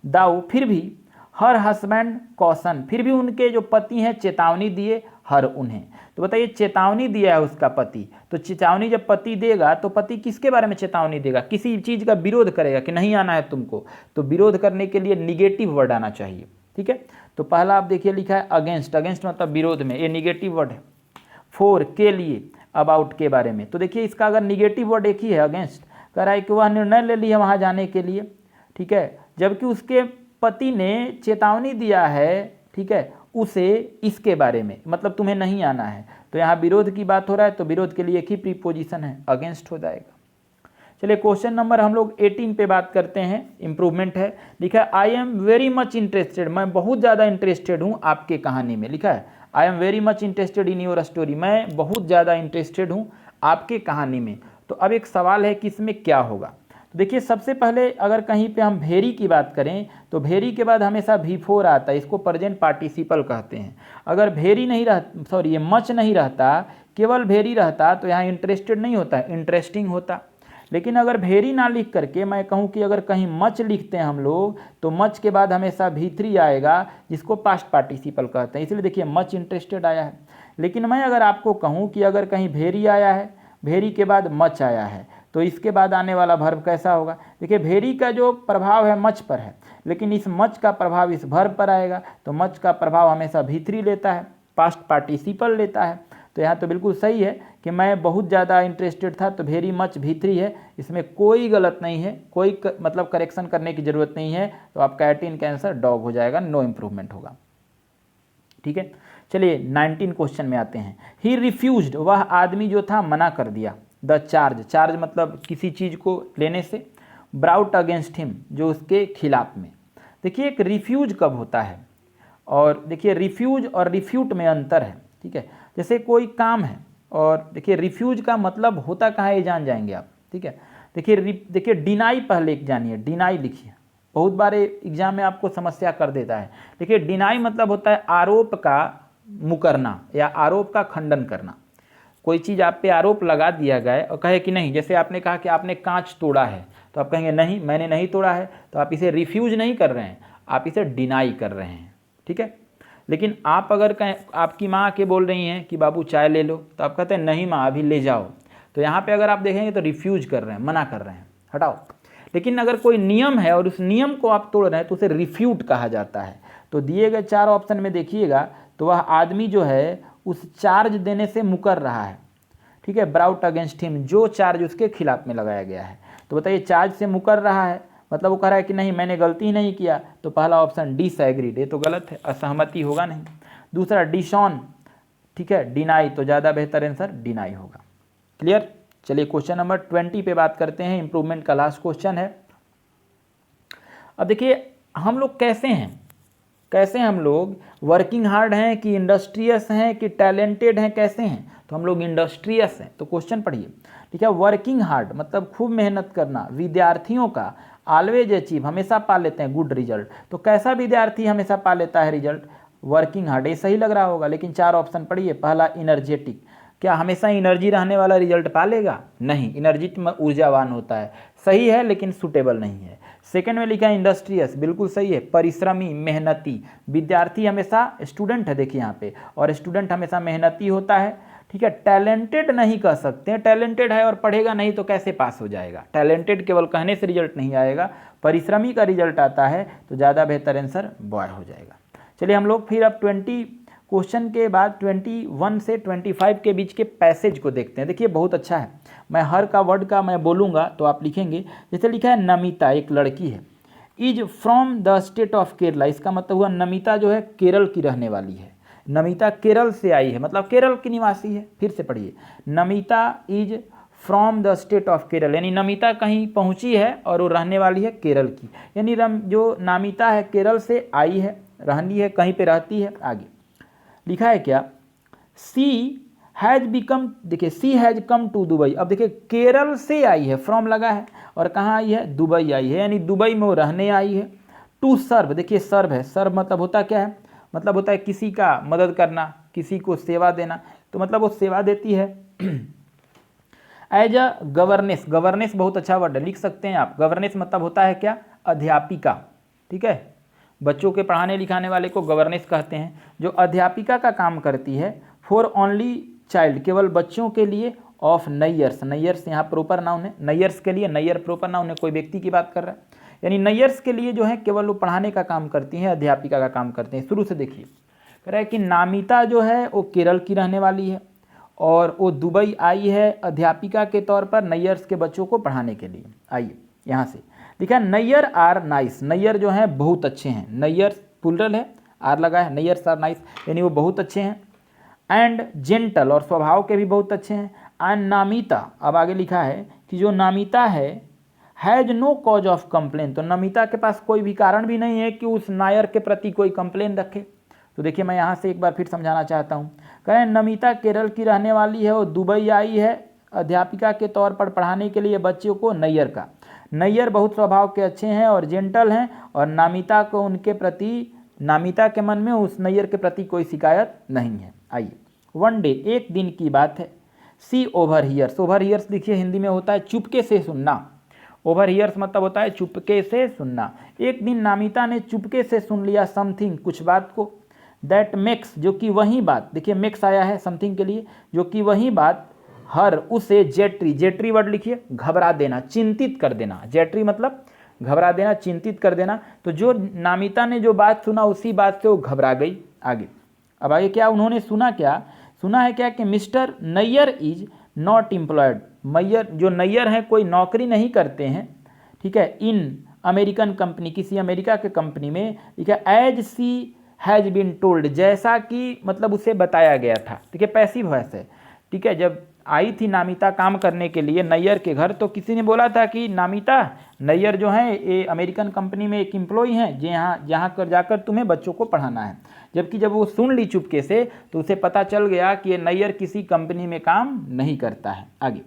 दाऊ फिर भी, हर हस्बैंड कॉशन फिर भी उनके जो पति हैं चेतावनी दिए, हर उन्हें। तो बताइए चेतावनी दिया है उसका पति, तो चेतावनी जब पति देगा तो पति किसके बारे में चेतावनी देगा, किसी चीज़ का विरोध करेगा कि नहीं आना है तुमको, तो विरोध करने के लिए निगेटिव वर्ड आना चाहिए, ठीक है। तो पहला आप देखिए लिखा है अगेंस्ट, अगेंस्ट मतलब विरोध में, ये निगेटिव वर्ड है। फॉर के लिए, अबाउट के बारे में, तो देखिए इसका अगर निगेटिव वर्ड एक ही है अगेंस्ट, कह रहा है कि वह निर्णय ले ली है वहाँ जाने के लिए, ठीक है, जबकि उसके पति ने चेतावनी दिया है, ठीक है, उसे इसके बारे में, मतलब तुम्हें नहीं आना है, तो यहाँ विरोध की बात हो रहा है, तो विरोध के लिए एक ही प्रीपोजिशन है, अगेंस्ट हो जाएगा। चलिए क्वेश्चन नंबर हम लोग 18 पे बात करते हैं, इंप्रूवमेंट है। लिखा है I am very much interested, मैं बहुत ज़्यादा इंटरेस्टेड हूँ आपके कहानी में। लिखा है I am very much interested in your story, मैं बहुत ज़्यादा इंटरेस्टेड हूँ आपके कहानी में। तो अब एक सवाल है कि इसमें क्या होगा। तो देखिए सबसे पहले अगर कहीं पे हम वेरी की बात करें तो वेरी के बाद हमेशा V4 आता है, इसको प्रेजेंट पार्टिसिपल कहते हैं। अगर वेरी नहीं रहता, सॉरी ये मच नहीं रहता, केवल वेरी रहता तो यहाँ इंटरेस्टेड नहीं होता, इंटरेस्टिंग होता। लेकिन अगर वेरी ना लिख करके मैं कहूँ कि अगर कहीं मच लिखते हैं हम लोग, तो मच के बाद हमेशा V3 आएगा, जिसको पास्ट पार्टिसिपल कहते हैं, इसलिए देखिए मच इंटरेस्टेड आया है। लेकिन मैं अगर आपको कहूँ कि अगर कहीं वेरी आया है, वेरी के बाद मच आया है, तो इसके बाद आने वाला वर्ब कैसा होगा? देखिए भेरी का जो प्रभाव है मच पर है, लेकिन इस मच का प्रभाव इस वर्ब पर आएगा, तो मच का प्रभाव हमेशा V3 लेता है, पास्ट पार्टिसिपल लेता है। तो यहाँ तो बिल्कुल सही है कि मैं बहुत ज़्यादा इंटरेस्टेड था, तो वेरी मच V3 है, इसमें कोई गलत नहीं है, कोई मतलब करेक्शन करने की ज़रूरत नहीं है। तो आपका 18 का आंसर डॉग हो जाएगा, नो इम्प्रूवमेंट होगा। ठीक है, चलिए 19 क्वेश्चन में आते हैं। ही रिफ्यूज्ड, वह आदमी जो था मना कर दिया, द चार्ज, चार्ज मतलब किसी चीज़ को लेने से, ब्राउट अगेंस्ट हिम, जो उसके खिलाफ में। देखिए एक रिफ्यूज कब होता है, और देखिए रिफ्यूज और रिफ्यूट में अंतर है। ठीक है, जैसे कोई काम है और देखिए रिफ्यूज का मतलब होता कहाँ है ये जान जाएंगे आप। ठीक है, देखिए डिनाई पहले एक जानिए, डिनाई लिखिए, बहुत बार एग्जाम में आपको समस्या कर देता है। देखिए डिनाई मतलब होता है आरोप का मुकरना या आरोप का खंडन करना। कोई चीज़ आप पे आरोप लगा दिया गया और कहे कि नहीं, जैसे आपने कहा कि आपने कांच तोड़ा है, तो आप कहेंगे नहीं मैंने नहीं तोड़ा है, तो आप इसे रिफ्यूज नहीं कर रहे हैं, आप इसे डिनाई कर रहे हैं। ठीक है, लेकिन आप अगर कहें, आपकी माँ के बोल रही हैं कि बाबू चाय ले लो, तो आप कहते हैं नहीं माँ अभी ले जाओ, तो यहाँ पे अगर आप देखेंगे तो रिफ्यूज कर रहे हैं, मना कर रहे हैं, हटाओ। लेकिन अगर कोई नियम है और उस नियम को आप तोड़ रहे हैं तो उसे रिफ्यूट कहा जाता है। तो दिए गए 4 ऑप्शन में देखिएगा तो वह आदमी जो है उस चार्ज देने से मुकर रहा है। ठीक है, ब्राउट अगेंस्ट हिम, जो चार्ज उसके खिलाफ में लगाया गया है। तो बताइए चार्ज से मुकर रहा है, मतलब वो कह रहा है कि नहीं मैंने गलती नहीं किया, तो पहला ऑप्शन डिसएग्रीड, ये तो गलत है, असहमति होगा नहीं। दूसरा डिसॉन, ठीक है, डिनाई, तो ज़्यादा बेहतर आंसर डिनाई होगा। क्लियर। चलिए क्वेश्चन नंबर 20 पे बात करते हैं, इंप्रूवमेंट का लास्ट क्वेश्चन है। अब देखिए हम लोग कैसे हैं, हम लोग वर्किंग हार्ड हैं कि इंडस्ट्रियस हैं कि टैलेंटेड हैं, कैसे हैं? तो हम लोग इंडस्ट्रियस हैं। तो क्वेश्चन पढ़िए, ठीक है, वर्किंग हार्ड मतलब खूब मेहनत करना, विद्यार्थियों का ऑलवेज अचीव, हमेशा पा लेते हैं गुड रिजल्ट। तो कैसा विद्यार्थी हमेशा पा लेता है रिजल्ट? वर्किंग हार्ड, ये सही लग रहा होगा, लेकिन 4 ऑप्शन पढ़िए। पहला इनर्जेटिक, क्या हमेशा एनर्जी रहने वाला रिजल्ट पा लेगा? नहीं, एनर्जी में ऊर्जावान होता है, सही है लेकिन सूटेबल नहीं है। सेकंड में लिखा है इंडस्ट्रियस, बिल्कुल सही है, परिश्रमी, मेहनती। विद्यार्थी हमेशा स्टूडेंट है, देखिए यहाँ पे, और स्टूडेंट हमेशा मेहनती होता है। ठीक है, टैलेंटेड नहीं कह सकते हैं, टैलेंटेड है और पढ़ेगा नहीं तो कैसे पास हो जाएगा? टैलेंटेड केवल कहने से रिजल्ट नहीं आएगा, परिश्रमी का रिजल्ट आता है, तो ज़्यादा बेहतर आंसर बॉय हो जाएगा। चलिए हम लोग फिर अब 20 क्वेश्चन के बाद 21 से 25 के बीच के पैसेज को देखते हैं। देखिए बहुत अच्छा है, मैं हर का वर्ड का मैं बोलूँगा तो आप लिखेंगे। जैसे लिखा है नमिता, एक लड़की है, is from the state of Kerala, इसका मतलब हुआ नमिता जो है केरल की रहने वाली है। नमिता केरल से आई है, मतलब केरल की निवासी है। फिर से पढ़िए, Namita is from the state of Kerala, यानी नमिता कहीं पहुंची है और वो रहने वाली है केरल की, यानी जो नामिता है केरल से आई है, रहनी है, कहीं पे रहती है। आगे लिखा है क्या, सी हैज़ बिकम, देखिए सी हैज़ कम टू दुबई। अब देखिए केरल से आई है, फ्रॉम लगा है, और कहाँ आई है? दुबई आई है, यानी दुबई में वो रहने आई है। टू सर्व, देखिए सर्व है, सर्व मतलब होता क्या है? मतलब होता है किसी का मदद करना, किसी को सेवा देना, तो मतलब वो सेवा देती है। एज अ गवर्नेस, गवर्नेस बहुत अच्छा वर्ड है, लिख सकते हैं आप। गवर्नेस मतलब होता है क्या? अध्यापिका। ठीक है, बच्चों के पढ़ाने लिखाने वाले को गवर्नेस कहते हैं, जो अध्यापिका का काम करती है। फॉर ओनली चाइल्ड, केवल बच्चों के लिए। ऑफ नैयर्स, नैयर्स यहाँ प्रोपर नाउन है, नैयर्स के लिए, नैयर प्रोपर नाउन है, कोई व्यक्ति की बात कर रहा है, यानी नैयर्स के लिए जो है केवल वो पढ़ाने का काम करती हैं, अध्यापिका का काम करते हैं। शुरू से देखिए, कह रहा है कि नामिता जो है वो केरल की रहने वाली है और वो दुबई आई है अध्यापिका के तौर पर नैयर्स के बच्चों को पढ़ाने के लिए। आइए यहाँ से लिखा है नैयर आर नाइस, नैयर जो है बहुत अच्छे हैं, नैयर प्लुरल है, आर लगा है, नैयर्स आर नाइस, यानी वो बहुत अच्छे हैं। एंड जेंटल, और स्वभाव के भी बहुत अच्छे हैं। एंड नामिता, अब आगे लिखा है कि जो नामिता है has no cause of complain, तो नमिता के पास कोई भी कारण भी नहीं है कि उस नायर के प्रति कोई कंप्लेन रखे। तो देखिए मैं यहाँ से एक बार फिर समझाना चाहता हूँ, कहें नमिता केरल की रहने वाली है, वो दुबई आई है अध्यापिका के तौर पर पढ़ाने के लिए बच्चों को नैयर का। नैयर बहुत स्वभाव के अच्छे हैं और जेंटल हैं, और नामिता को उनके प्रति, नामिता के मन में उस नैयर के प्रति कोई शिकायत नहीं है। आइए, वन डे, एक दिन की बात है। सी ओवर हियर्स, ओवर हियर्स देखिए हिंदी में होता है चुपके से सुनना, ओवर हियर्स मतलब होता है चुपके से सुनना। एक दिन नामिता ने चुपके से सुन लिया समथिंग, कुछ बात को। दैट मेक्स, जो कि वही बात, देखिए मेक्स आया है समथिंग के लिए, जो कि वही बात हर उसे जेट्री, जेट्री वर्ड लिखिए, घबरा देना, चिंतित कर देना। जेट्री मतलब घबरा देना, चिंतित कर देना। तो जो नामिता ने जो बात सुना उसी बात से वो घबरा गई। आगे, अब आगे क्या उन्होंने सुना, क्या सुना है क्या कि Mister Nayyar is not employed, मैयर जो नैयर हैं कोई नौकरी नहीं करते हैं, ठीक है, इन अमेरिकन कंपनी, किसी अमेरिका के कंपनी में, ठीक है, as she has been told, जैसा कि मतलब उसे बताया गया था। ठीक है, पैसिव वॉइस है। ठीक है, जब आई थी नामिता काम करने के लिए नैयर के घर, तो किसी ने बोला था कि नामिता, नैयर जो है ये अमेरिकन कंपनी में एक एम्प्लॉय हैं, जहाँ कर जाकर तुम्हें बच्चों को पढ़ाना है। जबकि जब वो सुन ली चुपके से, तो उसे पता चल गया कि ये नैयर किसी कंपनी में काम नहीं करता है। आगे,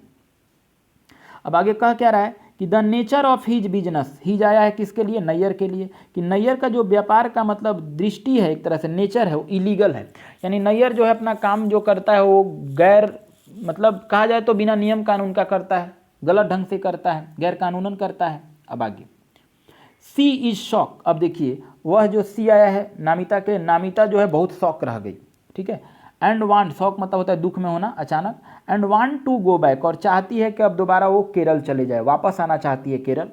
अब आगे कह क्या रहा है कि the nature of his business, his आया है किसके लिए, नैयर के लिए, कि नैयर का जो व्यापार का मतलब दृष्टि है, एक तरह से नेचर है, वो इलीगल है। यानी नैयर जो है अपना काम जो करता है वो गैर, मतलब कहा जाए तो बिना नियम कानून का करता है, गलत ढंग से करता है, गैर कानूनन करता है। अब आगे, सी इज शॉक, अब देखिए वह जो सी आया है नामिता के, नामिता जो है बहुत शॉक रह गई। ठीक है, एंड वांट, शॉक मतलब होता है दुख में होना अचानक, and want to go back, और चाहती है कि अब दोबारा वो केरल चले जाए, वापस आना चाहती है Kerala,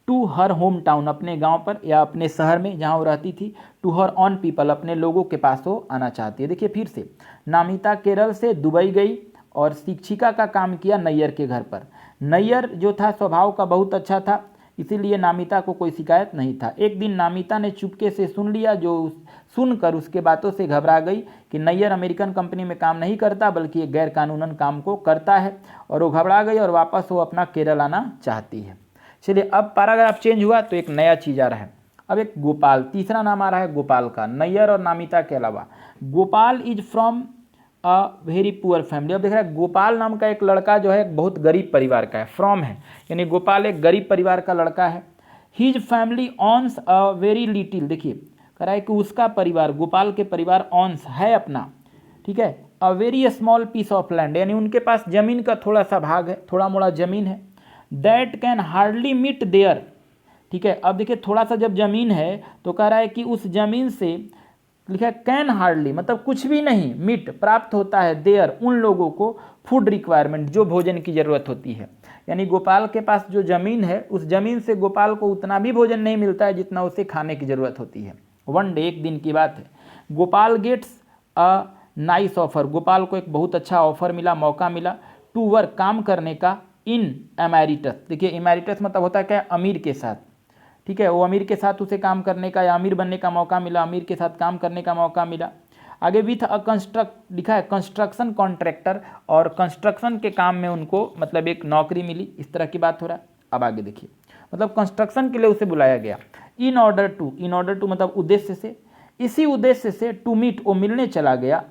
to her home town, अपने गांव पर या अपने शहर में जहां वो रहती थी, टू हर ऑन पीपल, अपने लोगों के पास वो आना चाहती है। देखिए फिर से, नामिता केरल से दुबई गई और शिक्षिका का काम किया नैयर के घर पर। नैयर जो था स्वभाव का बहुत अच्छा था, इसीलिए नामिता को कोई शिकायत नहीं था। एक दिन नामिता ने चुपके से सुन लिया, जो सुनकर उसके बातों से घबरा गई कि नैयर अमेरिकन कंपनी में काम नहीं करता बल्कि एक गैर कानूनन काम को करता है, और वो घबरा गई और वापस वो अपना केरल आना चाहती है। चलिए, अब पैराग्राफ चेंज हुआ तो एक नया चीज़ आ रहा है। अब एक गोपाल, तीसरा नाम आ रहा है गोपाल का, नैयर और नामिता के अलावा। Gopal is from a very poor family. अब देख रहा है गोपाल नाम का एक लड़का जो है बहुत गरीब परिवार का है, फ्रॉम है, यानी गोपाल एक गरीब परिवार का लड़का है। His family owns a very little, देखिए कह रहा है कि उसका परिवार, गोपाल के परिवार ऑन्स है अपना, ठीक है, a very small piece of land, यानी उनके पास जमीन का थोड़ा सा भाग है, थोड़ा मोड़ा जमीन है। That can hardly meet there, ठीक है, अब देखिए थोड़ा सा जब जमीन है तो कह रहा है कि उस जमीन से, लिखा है कैन हार्डली मतलब कुछ भी नहीं, मीट प्राप्त होता है, देयर उन लोगों को, फूड रिक्वायरमेंट जो भोजन की जरूरत होती है। यानी गोपाल के पास जो जमीन है उस जमीन से गोपाल को उतना भी भोजन नहीं मिलता है जितना उसे खाने की जरूरत होती है। वन डे, एक दिन की बात है, Gopal gets a nice offer, Gopal को एक बहुत अच्छा ऑफर मिला, मौका मिला, टू वर्क काम करने का, इन एमेरिटस, देखिए एमेरिटस मतलब होता है क्या, अमीर के साथ, ठीक है, वो अमीर के साथ उसे काम करने का या अमीर बनने का मौका मिला, अमीर के साथ काम करने का मौका मिला। आगे विथ अ कंस्ट्रक्ट, लिखा है कंस्ट्रक्शन कॉन्ट्रैक्टर, और कंस्ट्रक्शन के काम में उनको मतलब एक नौकरी मिली, इस तरह की बात हो रहा है। अब आगे देखिए, मतलब कंस्ट्रक्शन के लिए उसे बुलाया गया। इन ऑर्डर टू मतलब उद्देश्य से, इसी उद्देश्य से, टू मीट वो मिलने चला गया,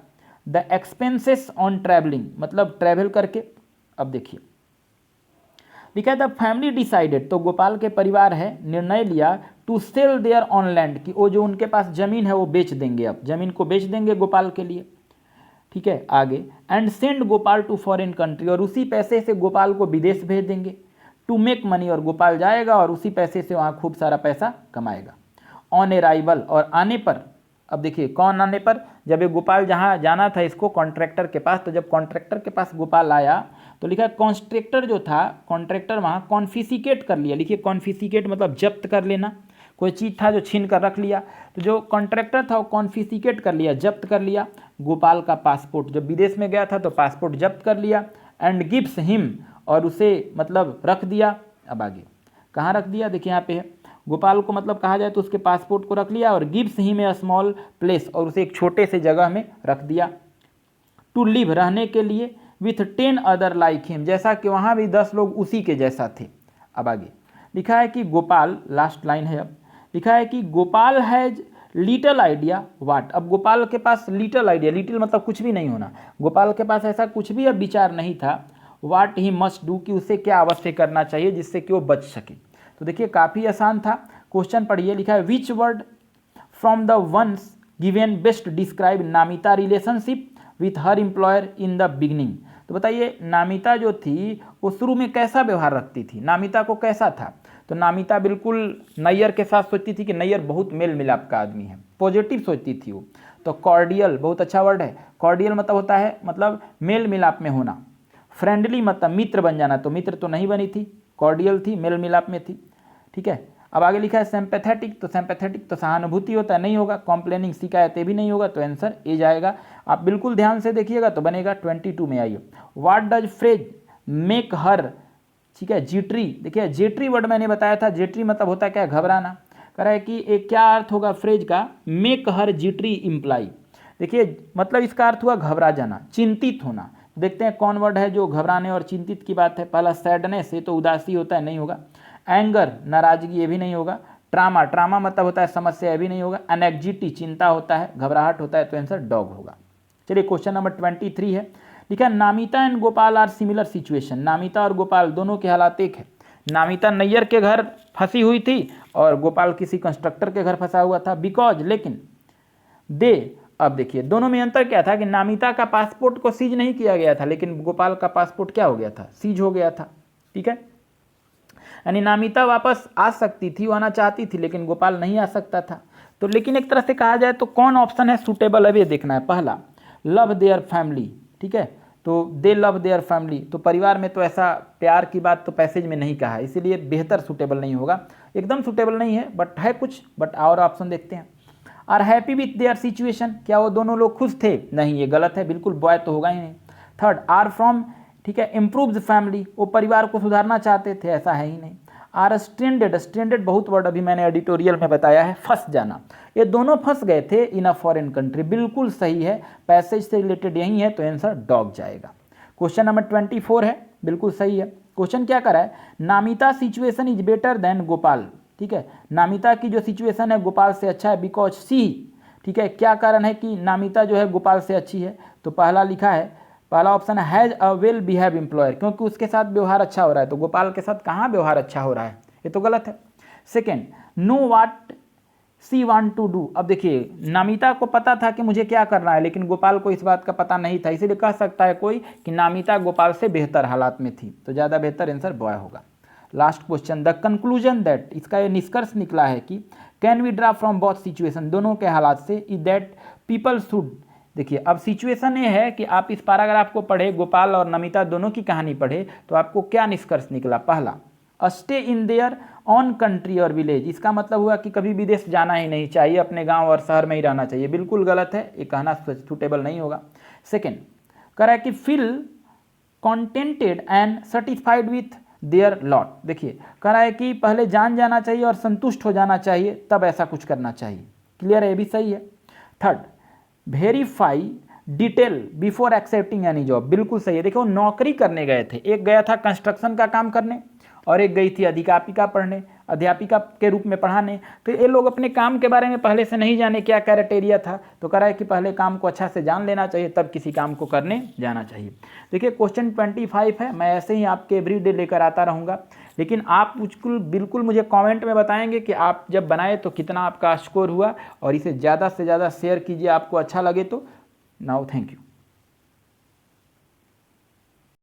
द एक्सपेंसेस ऑन ट्रैवलिंग मतलब ट्रैवल करके। अब देखिए लिखा है द फैमिली डिसाइडेड, तो गोपाल के परिवार है निर्णय लिया, to sell their own land, कि वो जो उनके पास जमीन है वो बेच देंगे, अब जमीन को बेच देंगे गोपाल के लिए, ठीक है। आगे, and send Gopal to foreign country, और उसी पैसे से गोपाल को विदेश भेज देंगे, टू मेक मनी, और गोपाल जाएगा और उसी पैसे से वहाँ खूब सारा पैसा कमाएगा। ऑन अराइवल, और आने पर, अब देखिए कौन आने पर, जब ये गोपाल जहाँ जाना था इसको कॉन्ट्रैक्टर के पास, तो जब कॉन्ट्रैक्टर के पास गोपाल आया तो लिखा कॉन्ट्रैक्टर जो था, कॉन्ट्रैक्टर वहाँ कॉन्फिसिकेट कर लिया, लिखिए कॉन्फिसिकेट मतलब जब्त कर लेना, कोई चीज़ था जो छीन कर रख लिया, तो जो कॉन्ट्रैक्टर था वो कॉन्फिसिकेट कर लिया, जब्त कर लिया गोपाल का पासपोर्ट, जब विदेश में गया था तो पासपोर्ट जब्त कर लिया, एंड गिव्स हिम, और उसे मतलब रख दिया। अब आगे कहाँ रख दिया, देखिए यहाँ पे है, गोपाल को मतलब कहा जाए तो उसके पासपोर्ट को रख लिया, और gives him a small place, और उसे एक छोटे से जगह में रख दिया, टू लिव रहने के लिए, विथ 10 अदर लाइक हिम, जैसा कि वहाँ भी 10 लोग उसी के जैसा थे। अब आगे लिखा है कि गोपाल, लास्ट लाइन है, अब लिखा है कि गोपाल हैज लिटल आइडिया वाट, अब गोपाल के पास लिटल आइडिया, लिटिल मतलब कुछ भी नहीं होना, गोपाल के पास ऐसा कुछ भी अब विचार नहीं था, वाट ही मस्ट डू, कि उसे क्या अवश्य करना चाहिए जिससे कि वो बच सके। तो देखिए काफ़ी आसान था, क्वेश्चन पढ़िए, लिखा है which word from the ones given best describe Namita relationship with her employer in the beginning. तो बताइए नामिता जो थी वो शुरू में कैसा व्यवहार रखती थी, नामिता को कैसा था, तो नामिता बिल्कुल नैयर के साथ सोचती थी कि नैयर बहुत मेल मिलाप का आदमी है, पॉजिटिव सोचती थी वो। तो कॉर्डियल बहुत अच्छा वर्ड है, कॉर्डियल मतलब होता है मतलब मेल मिलाप में होना, फ्रेंडली मतलब मित्र बन जाना, तो मित्र तो नहीं बनी थी, कॉर्डियल थी, मेल मिलाप में थी, ठीक है। अब आगे लिखा है सिंपैथेटिक, तो सिंपैथेटिक तो सहानुभूति होता है, नहीं होगा। कॉम्प्लेनिंग शिकायत भी नहीं होगा, तो आंसर ए जाएगा। आप बिल्कुल ध्यान से देखिएगा तो बनेगा 22 में। आइए, what does phrase make her, ठीक है, जिटरी। देखिए जिटरी वर्ड मैंने बताया था, जिटरी मतलब होता है क्या, घबराना। कह रहा है कि एक क्या अर्थ होगा फ्रेज का, मेक हर जिटरी इम्प्लाई। देखिए मतलब इसका अर्थ हुआ घबरा जाना, चिंतित होना। देखते हैं कौन वर्ड है जो घबराने और चिंतित की बात है। पहला सैडनेस, ये तो उदासी होता है, नहीं होगा। एंगर नाराजगी, ये भी नहीं होगा। ट्रामा, ट्रामा मतलब होता है समस्या, ये भी नहीं होगा। एनेक्जिटी चिंता होता है, घबराहट होता है, तो आंसर डॉग होगा। चलिए क्वेश्चन नंबर 23 है, लिखा है Namita and Gopal are similar situation. Namita और गोपाल दोनों के हालात एक है। नामिता नैयर के घर फंसी हुई थी और गोपाल किसी कंस्ट्रक्टर के घर फंसा हुआ था। बिकॉज, लेकिन, दे, अब देखिए दोनों में अंतर क्या था कि नामिता का पासपोर्ट को सीज नहीं किया गया था, लेकिन गोपाल का पासपोर्ट क्या हो गया था, सीज हो गया था, ठीक है। यानी नामिता वापस आ सकती थी, वो आना चाहती थी, लेकिन गोपाल नहीं आ सकता था। तो लेकिन एक तरह से कहा जाए तो कौन ऑप्शन है सूटेबल, अब ये देखना है। पहला, लव देयर फैमिली, ठीक है, तो दे लव देयर फैमिली, तो परिवार में तो ऐसा प्यार की बात तो पैसेज में नहीं कहा है, इसीलिए बेहतर सूटेबल नहीं होगा, एकदम सूटेबल नहीं है, बट है कुछ, बट और ऑप्शन देखते हैं। Are happy with their situation, क्या वो दोनों लोग खुश थे, नहीं, ये गलत है, बिल्कुल बॉय तो होगा ही नहीं। थर्ड, आर फ्रॉम, ठीक है, इम्प्रूव्ड फैमिली, वो परिवार को सुधारना चाहते थे, ऐसा है ही नहीं। आर स्ट्रेंडेड, स्ट्रेंडेड बहुत वर्ड अभी मैंने एडिटोरियल में बताया है, फंस जाना, ये दोनों फंस गए थे इन अ फॉरेन कंट्री, बिल्कुल सही है, पैसेज से रिलेटेड यही है, तो आंसर डॉग जाएगा। क्वेश्चन नंबर 24 है, बिल्कुल सही है। क्वेश्चन क्या कर रहा है, Namita situation is better than Gopal, ठीक है, नामिता की जो सिचुएशन है गोपाल से अच्छा है, बिकॉज सी, ठीक है, क्या कारण है कि नामिता जो है गोपाल से अच्छी है, तो पहला लिखा है, पहला ऑप्शन है has a well behave employer, क्योंकि उसके साथ व्यवहार अच्छा हो रहा है, तो गोपाल के साथ कहाँ व्यवहार अच्छा हो रहा है, ये तो गलत है। Second, no what she want to do, अब देखिए नामिता को पता था कि मुझे क्या करना है, लेकिन गोपाल को इस बात का पता नहीं था, इसीलिए कह सकता है कोई कि नामिता गोपाल से बेहतर हालात में थी, तो ज़्यादा बेहतर आंसर बॉय होगा। Last question, the conclusion that, इसका ये निष्कर्ष निकला है कि can we draw from both situation, दोनों के हालात से, इज दैट पीपल शुड, देखिए अब सिचुएशन ये है कि आप इस पैराग्राफ को पढ़े, गोपाल और नमिता दोनों की कहानी पढ़े, तो आपको क्या निष्कर्ष निकला। पहला, stay in their on country और विलेज, इसका मतलब हुआ कि कभी विदेश जाना ही नहीं चाहिए, अपने गांव और शहर में ही रहना चाहिए, बिल्कुल गलत है, ये कहना सूटेबल नहीं होगा। सेकेंड, कह रहा है कि feel contented and satisfied with their lot, देखिए कह रहा है कि पहले जान जाना चाहिए और संतुष्ट हो जाना चाहिए, तब ऐसा कुछ करना चाहिए, क्लियर है, ये भी सही है। Third, verify detail before accepting any job, बिल्कुल सही है। देखो नौकरी करने गए थे, एक गया था कंस्ट्रक्शन का काम करने और एक गई थी अध्यापिका पढ़ने, अध्यापिका के रूप में पढ़ाने, तो ये लोग अपने काम के बारे में पहले से नहीं जाने क्या क्राइटेरिया था, तो कह रहा है कि पहले काम को अच्छा से जान लेना चाहिए, तब किसी काम को करने जाना चाहिए। देखिए क्वेश्चन 25 है, मैं ऐसे ही आपके एवरीडे लेकर आता रहूँगा, लेकिन आप बिल्कुल मुझे कमेंट में बताएंगे कि आप जब बनाए तो कितना आपका स्कोर हुआ, और इसे ज़्यादा से ज़्यादा शेयर कीजिए आपको अच्छा लगे तो। Now thank you.